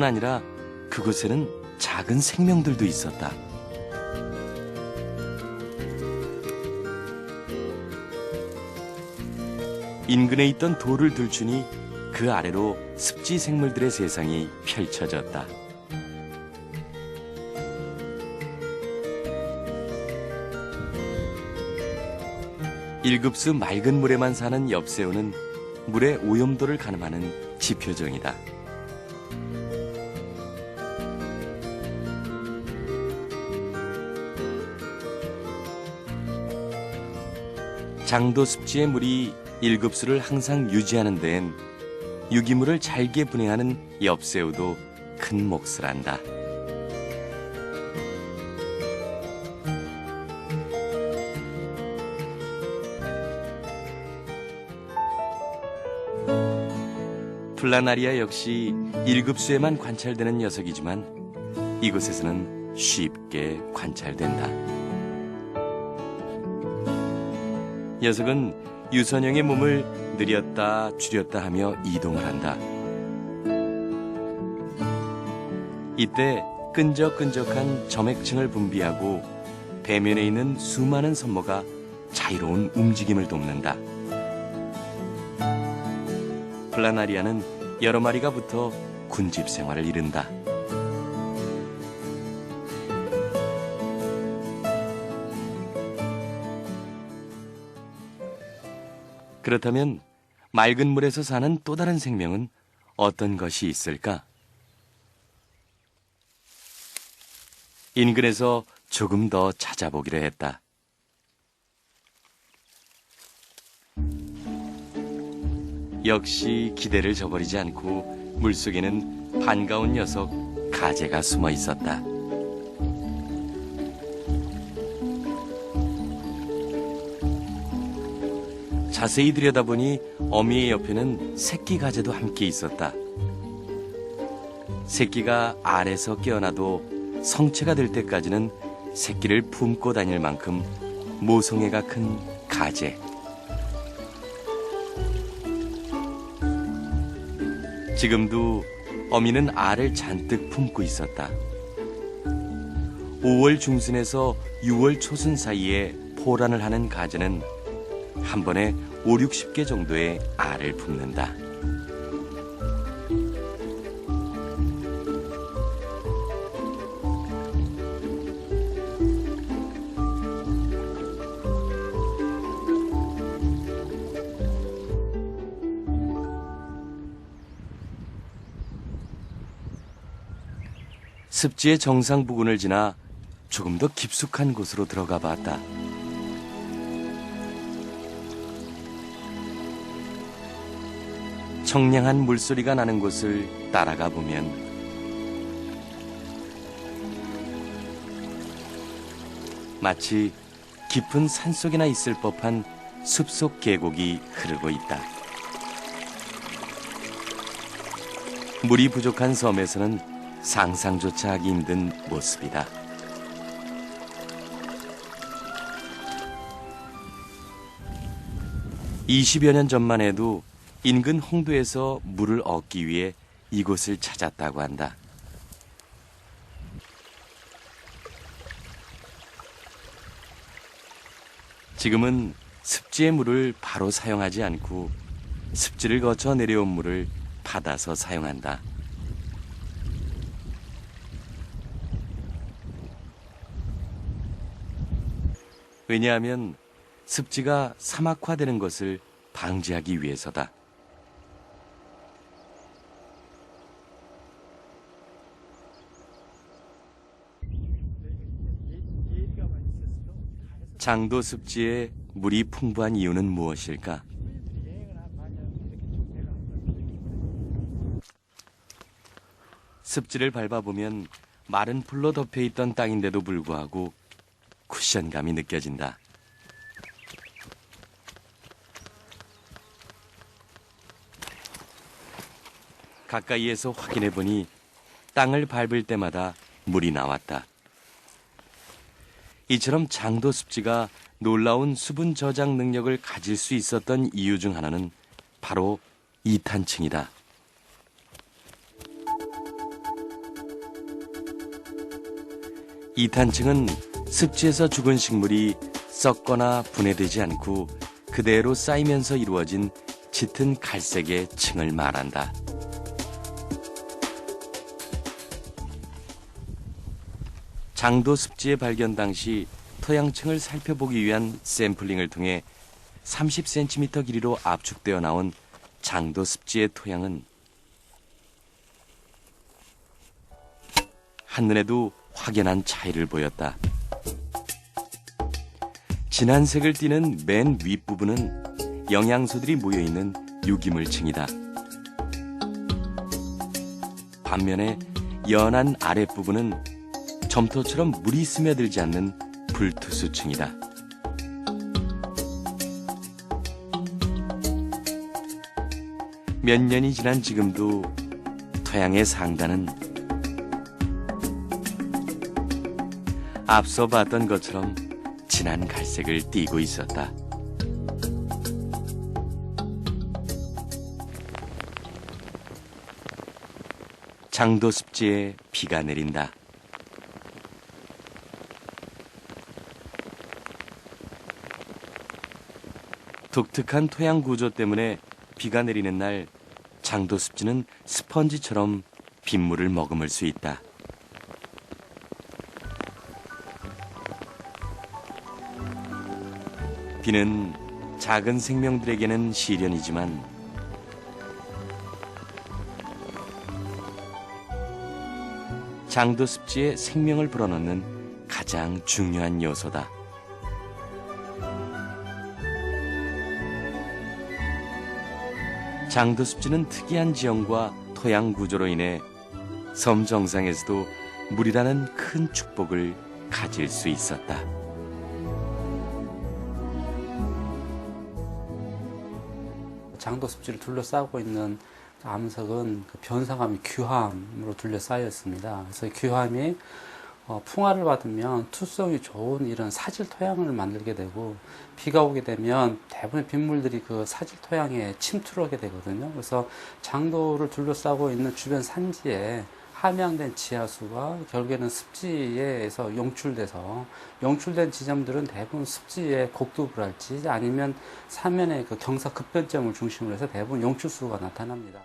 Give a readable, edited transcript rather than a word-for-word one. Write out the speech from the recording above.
뿐만 아니라 그곳에는 작은 생명들도 있었다. 인근에 있던 돌을 들추니 그 아래로 습지 생물들의 세상이 펼쳐졌다. 일급수 맑은 물에만 사는 엽새우는 물의 오염도를 가늠하는 지표종이다. 장도 습지의 물이 1급수를 항상 유지하는 데엔 유기물을 잘게 분해하는 엽새우도 큰 몫을 한다. 플라나리아 역시 1급수에만 관찰되는 녀석이지만 이곳에서는 쉽게 관찰된다. 녀석은 유선형의 몸을 느렸다 줄였다 하며 이동을 한다. 이때 끈적끈적한 점액층을 분비하고 배면에 있는 수많은 섬모가 자유로운 움직임을 돕는다. 플라나리아는 여러 마리가 붙어 군집 생활을 이룬다. 그렇다면 맑은 물에서 사는 또 다른 생명은 어떤 것이 있을까? 인근에서 조금 더 찾아보기로 했다. 역시 기대를 저버리지 않고 물속에는 반가운 녀석 가재가 숨어 있었다. 자세히 들여다보니 어미의 옆에는 새끼 가재도 함께 있었다. 새끼가 알에서 깨어나도 성체가 될 때까지는 새끼를 품고 다닐 만큼 모성애가 큰 가재. 지금도 어미는 알을 잔뜩 품고 있었다. 5월 중순에서 6월 초순 사이에 포란을 하는 가재는 한 번에 5, 60개 정도의 알을 품는다. 습지의 정상 부근을 지나 조금 더 깊숙한 곳으로 들어가 봤다. 청량한 물소리가 나는 곳을 따라가 보면 마치 깊은 산속에나 있을 법한 숲속 계곡이 흐르고 있다. 물이 부족한 섬에서는 상상조차 하기 힘든 모습이다. (20여 년) 전만 해도 인근 홍도에서 물을 얻기 위해 이곳을 찾았다고 한다. 지금은 습지의 물을 바로 사용하지 않고 습지를 거쳐 내려온 물을 받아서 사용한다. 왜냐하면 습지가 사막화되는 것을 방지하기 위해서다. 장도 습지에 물이 풍부한 이유는 무엇일까? 습지를 밟아보면 마른 풀로 덮여있던 땅인데도 불구하고 쿠션감이 느껴진다. 가까이에서 확인해보니 땅을 밟을 때마다 물이 나왔다. 이처럼 장도 습지가 놀라운 수분 저장 능력을 가질 수 있었던 이유 중 하나는 바로 이탄층이다. 이탄층은 습지에서 죽은 식물이 썩거나 분해되지 않고 그대로 쌓이면서 이루어진 짙은 갈색의 층을 말한다. 장도 습지의 발견 당시 토양층을 살펴보기 위한 샘플링을 통해 30cm 길이로 압축되어 나온 장도 습지의 토양은 한눈에도 확연한 차이를 보였다. 진한 색을 띠는 맨 윗부분은 영양소들이 모여있는 유기물층이다. 반면에 연한 아랫부분은 점토처럼 물이 스며들지 않는 불투수층이다. 몇 년이 지난 지금도 토양의 상단은 앞서 봤던 것처럼 진한 갈색을 띠고 있었다. 장도 습지에 비가 내린다. 독특한 토양 구조 때문에 비가 내리는 날 장도 습지는 스펀지처럼 빗물을 머금을 수 있다. 비는 작은 생명들에게는 시련이지만 장도 습지에 생명을 불어넣는 가장 중요한 요소다. 장도 습지는 특이한 지형과 토양 구조로 인해 섬 정상에서도 물이라는 큰 축복을 가질 수 있었다. 장도 습지를 둘러싸고 있는 암석은 그 변성암이 규함으로 둘러싸여 있습니다. 그래서 규함이 풍화를 받으면 투성이 좋은 이런 사질 토양을 만들게 되고, 비가 오게 되면 대부분의 빗물들이 그 사질 토양에 침투를 하게 되거든요. 그래서 장도를 둘러싸고 있는 주변 산지에 함양된 지하수가 결국에는 습지에서 용출된 지점들은 대부분 습지의 곡두부랄지 아니면 사면의 그 경사 급변점을 중심으로 해서 대부분 용출수가 나타납니다.